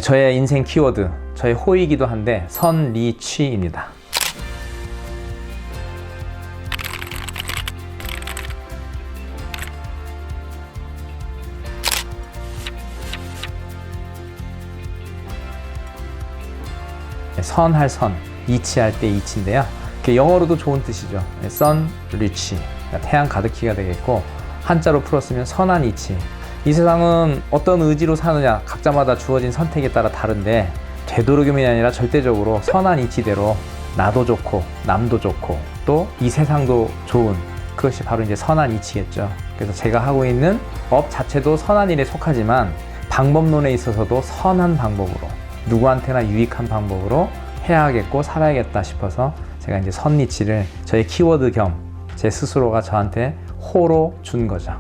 저의 인생 키워드, 저의 호이기도 한데 선리치입니다. 선할 선, 이치할 때 이치인데요. 영어로도 좋은 뜻이죠. 선리치, 태양 가득히가 되겠고, 한자로 풀었으면 선한 이치. 이 세상은 어떤 의지로 사느냐 각자마다 주어진 선택에 따라 다른데, 되도록이면이 아니라 절대적으로 선한 이치대로 나도 좋고 남도 좋고 또 이 세상도 좋은, 그것이 바로 이제 선한 이치겠죠. 그래서 제가 하고 있는 업 자체도 선한 일에 속하지만 방법론에 있어서도 선한 방법으로, 누구한테나 유익한 방법으로 해야겠고 살아야겠다 싶어서 제가 이제 선리치를 저의 키워드 겸 제 스스로가 저한테 호로 준 거죠.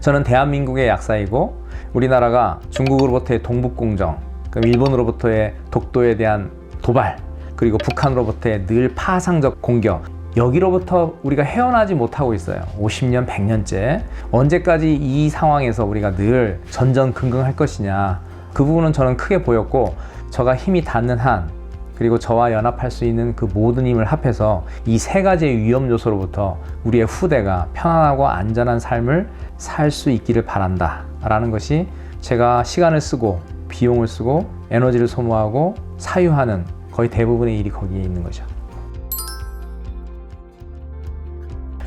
저는 대한민국의 약사이고, 우리나라가 중국으로부터의 동북공정, 그럼 일본으로부터의 독도에 대한 도발, 그리고 북한으로부터의 늘 파상적 공격, 여기로부터 우리가 헤어나지 못하고 있어요. 50년, 100년째. 언제까지 이 상황에서 우리가 늘 전전긍긍할 것이냐. 그 부분은 저는 크게 보였고, 저가 힘이 닿는 한, 그리고 저와 연합할 수 있는 그 모든 힘을 합해서 이 세 가지의 위험 요소로부터 우리의 후대가 편안하고 안전한 삶을 살 수 있기를 바란다 라는 것이, 제가 시간을 쓰고 비용을 쓰고 에너지를 소모하고 사유하는 거의 대부분의 일이 거기에 있는 거죠.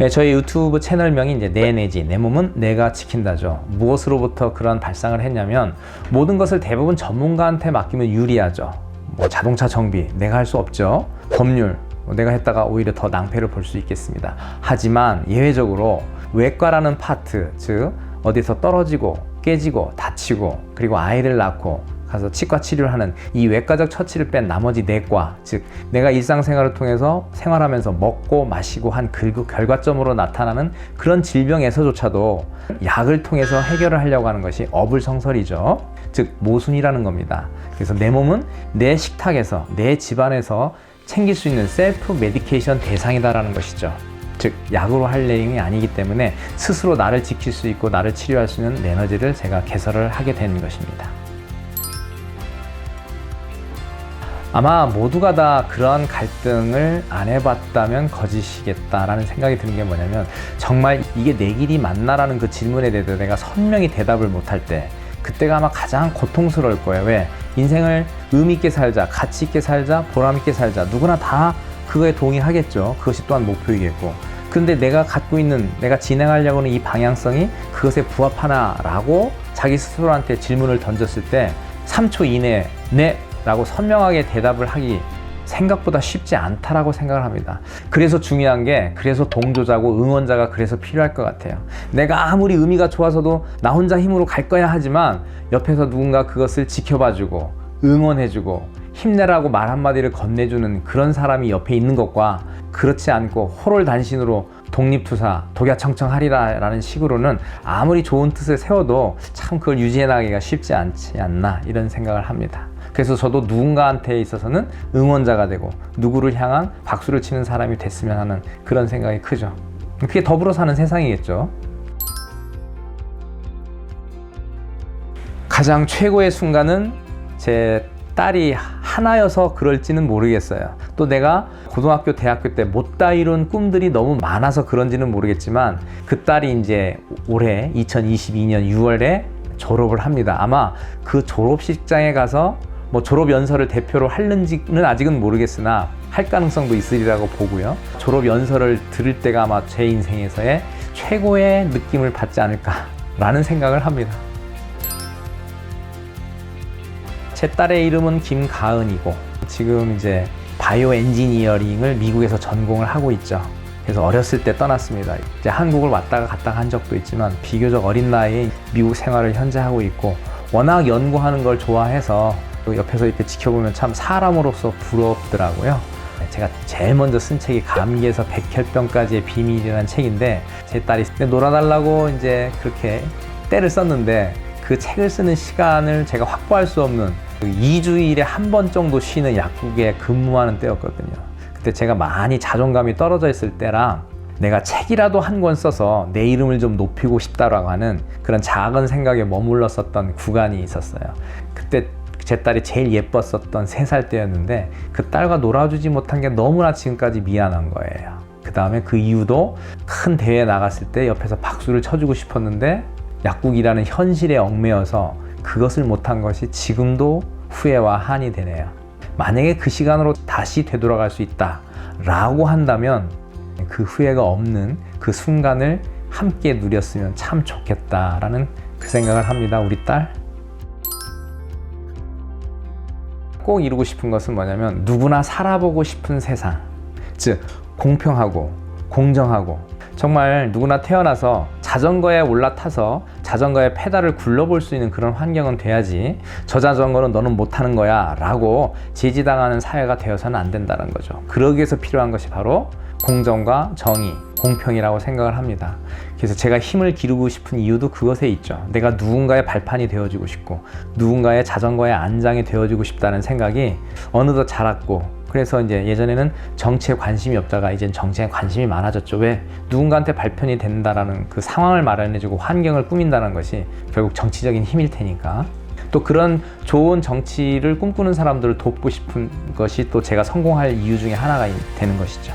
저희 유튜브 채널명이 이제 내 내지, 내 몸은 내가 지킨다죠. 무엇으로부터 그런 발상을 했냐면, 모든 것을 대부분 전문가한테 맡기면 유리하죠. 자동차 정비 내가 할 수 없죠. 법률 내가 했다가 오히려 더 낭패를 볼 수 있겠습니다. 하지만 예외적으로 외과라는 파트, 즉 어디서 떨어지고 깨지고 다치고 그리고 아이를 낳고 가서 치과 치료를 하는 이 외과적 처치를 뺀 나머지 내과, 즉 내가 일상생활을 통해서 생활하면서 먹고 마시고 한 그 결과점으로 나타나는 그런 질병에서조차도 약을 통해서 해결을 하려고 하는 것이 어불성설이죠. 즉 모순이라는 겁니다. 그래서 내 몸은 내 식탁에서, 내 집안에서 챙길 수 있는 셀프 메디케이션 대상이다라는 것이죠. 즉 약으로 할 내용이 아니기 때문에 스스로 나를 지킬 수 있고 나를 치료할 수 있는 에너지를 제가 개설을 하게 된 것입니다. 아마 모두가 다 그런 갈등을 안 해봤다면 거짓이겠다라는 생각이 드는 게 뭐냐면, 정말 이게 내 길이 맞나라는 그 질문에 대해서 내가 선명히 대답을 못할 때, 그때가 아마 가장 고통스러울 거예요. 왜? 인생을 의미 있게 살자, 가치 있게 살자, 보람 있게 살자, 누구나 다 그거에 동의하겠죠. 그것이 또한 목표이겠고, 근데 내가 갖고 있는, 내가 진행하려고 하는 이 방향성이 그것에 부합하나라고 자기 스스로한테 질문을 던졌을 때 3초 이내에 네 라고 선명하게 대답을 하기 생각보다 쉽지 않다라고 생각을 합니다. 그래서 중요한 게, 그래서 동조자고 응원자가 그래서 필요할 것 같아요. 내가 아무리 의미가 좋아서도 나 혼자 힘으로 갈 거야 하지만 옆에서 누군가 그것을 지켜봐주고 응원해주고 힘내라고 말 한마디를 건네주는 그런 사람이 옆에 있는 것과, 그렇지 않고 호롤단신으로 독립투사 독야청청하리라 라는 식으로는 아무리 좋은 뜻을 세워도 참 그걸 유지해 나가기가 쉽지 않지 않나, 이런 생각을 합니다. 그래서 저도 누군가한테 있어서는 응원자가 되고 누구를 향한 박수를 치는 사람이 됐으면 하는 그런 생각이 크죠. 그게 더불어 사는 세상이겠죠. 가장 최고의 순간은 제 딸이 하나여서 그럴지는 모르겠어요. 또 내가 고등학교, 대학교 때 못다 이룬 꿈들이 너무 많아서 그런지는 모르겠지만, 그 딸이 이제 올해 2022년 6월에 졸업을 합니다. 아마 그 졸업식장에 가서 뭐 졸업 연설을 대표로 하는지는 아직은 모르겠으나 할 가능성도 있으리라고 보고요. 졸업 연설을 들을 때가 아마 제 인생에서의 최고의 느낌을 받지 않을까라는 생각을 합니다. 제 딸의 이름은 김가은이고, 지금 이제 바이오 엔지니어링을 미국에서 전공을 하고 있죠. 그래서 어렸을 때 떠났습니다. 이제 한국을 왔다가 갔다가 한 적도 있지만 비교적 어린 나이에 미국 생활을 현재 하고 있고, 워낙 연구하는 걸 좋아해서 옆에서 이렇게 지켜보면 참 사람으로서 부럽더라고요. 제가 제일 먼저 쓴 책이 감기에서 백혈병까지의 비밀이라는 책인데, 제 딸이 놀아달라고 이제 그렇게 때를 썼는데, 그 책을 쓰는 시간을 제가 확보할 수 없는 2주일에 한 번 정도 쉬는 약국에 근무하는 때였거든요. 그때 제가 많이 자존감이 떨어져 있을 때랑, 내가 책이라도 한 권 써서 내 이름을 좀 높이고 싶다라고 하는 그런 작은 생각에 머물렀었던 구간이 있었어요. 그때 제 딸이 제일 예뻤었던 3살 때였는데 그 딸과 놀아주지 못한 게 너무나 지금까지 미안한 거예요. 그 다음에 그 이유도 큰 대회에 나갔을 때 옆에서 박수를 쳐주고 싶었는데 약국이라는 현실에 얽매여서 그것을 못한 것이 지금도 후회와 한이 되네요. 만약에 그 시간으로 다시 되돌아갈 수 있다 라고 한다면 그 후회가 없는 그 순간을 함께 누렸으면 참 좋겠다라는 그 생각을 합니다. 우리 딸 꼭 이루고 싶은 것은 뭐냐면 누구나 살아보고 싶은 세상, 즉 공평하고 공정하고 정말 누구나 태어나서 자전거에 올라타서 자전거의 페달을 굴러볼 수 있는 그런 환경은 돼야지 저 자전거는 너는 못하는 거야 라고 제지당하는 사회가 되어서는 안 된다는 거죠. 그러기 위해서 필요한 것이 바로 공정과 정의, 공평이라고 생각을 합니다. 그래서 제가 힘을 기르고 싶은 이유도 그것에 있죠. 내가 누군가의 발판이 되어주고 싶고 누군가의 자전거의 안장이 되어주고 싶다는 생각이 어느덧 자랐고, 그래서 이제 예전에는 정치에 관심이 없다가 이젠 정치에 관심이 많아졌죠. 왜? 누군가한테 발편이 된다라는 그 상황을 마련해주고 환경을 꾸민다는 것이 결국 정치적인 힘일 테니까. 또 그런 좋은 정치를 꿈꾸는 사람들을 돕고 싶은 것이 또 제가 성공할 이유 중에 하나가 되는 것이죠.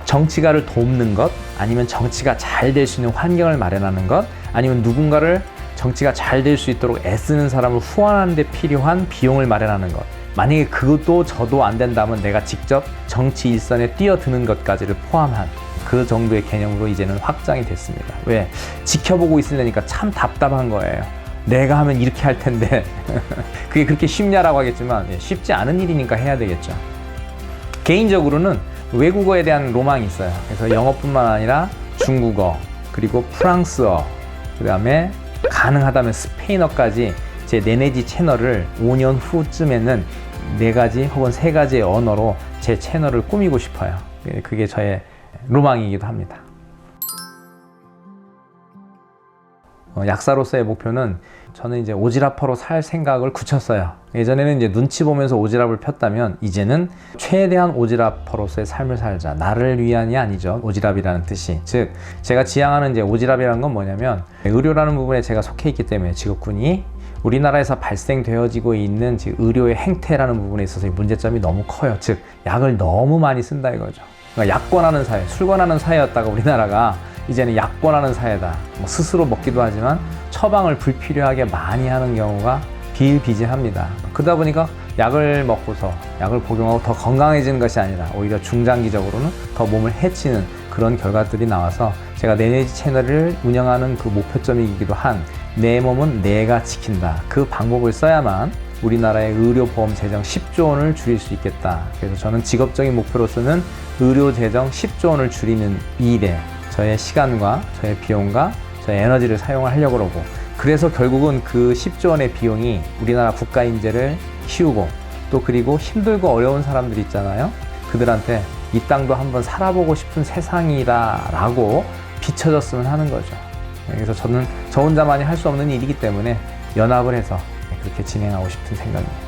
정치가를 돕는 것, 아니면 정치가 잘 될 수 있는 환경을 마련하는 것, 아니면 누군가를 정치가 잘 될 수 있도록 애쓰는 사람을 후원하는 데 필요한 비용을 마련하는 것. 만약에 그것도 저도 안 된다면 내가 직접 정치 일선에 뛰어드는 것까지를 포함한 그 정도의 개념으로 이제는 확장이 됐습니다. 왜? 지켜보고 있으려니까 참 답답한 거예요. 내가 하면 이렇게 할 텐데 그게 그렇게 쉽냐라고 하겠지만 쉽지 않은 일이니까 해야 되겠죠. 개인적으로는 외국어에 대한 로망이 있어요. 그래서 영어뿐만 아니라 중국어, 그리고 프랑스어, 그 다음에 가능하다면 스페인어까지 제 내내지 채널을 5년 후쯤에는 4가지 혹은 3가지의 언어로 제 채널을 꾸미고 싶어요. 그게 저의 로망이기도 합니다. 약사로서의 목표는 저는 이제 오지랖퍼로 살 생각을 굳혔어요. 예전에는 이제 눈치 보면서 오지랖을 폈다면 이제는 최대한 오지랖퍼로서의 삶을 살자. 나를 위한이 아니죠. 오지랖이라는 뜻이. 즉 제가 지향하는 이제 오지랖이라는 건 뭐냐면 의료라는 부분에 제가 속해 있기 때문에 직업군이 우리나라에서 발생되어지고 있는 의료의 행태라는 부분에 있어서 문제점이 너무 커요. 즉 약을 너무 많이 쓴다 이거죠. 그러니까 약권하는 사회, 술권하는 사회였다가 우리나라가 이제는 약권하는 사회다. 스스로 먹기도 하지만 처방을 불필요하게 많이 하는 경우가 비일비재합니다. 그러다 보니까 약을 먹고서 약을 복용하고 더 건강해지는 것이 아니라 오히려 중장기적으로는 더 몸을 해치는 그런 결과들이 나와서 제가 내내지 채널을 운영하는 그 목표점이기도 한 내 몸은 내가 지킨다. 그 방법을 써야만 우리나라의 의료보험 재정 10조 원을 줄일 수 있겠다. 그래서 저는 직업적인 목표로서는 의료 재정 10조 원을 줄이는 이 일에 저의 시간과 저의 비용과 저의 에너지를 사용을 하려고 그러고, 그래서 결국은 그 10조 원의 비용이 우리나라 국가 인재를 키우고 또 그리고 힘들고 어려운 사람들 있잖아요. 그들한테 이 땅도 한번 살아보고 싶은 세상이다 라고 비춰졌으면 하는 거죠. 그래서 저는 저 혼자만이 할 수 없는 일이기 때문에 연합을 해서 그렇게 진행하고 싶은 생각입니다.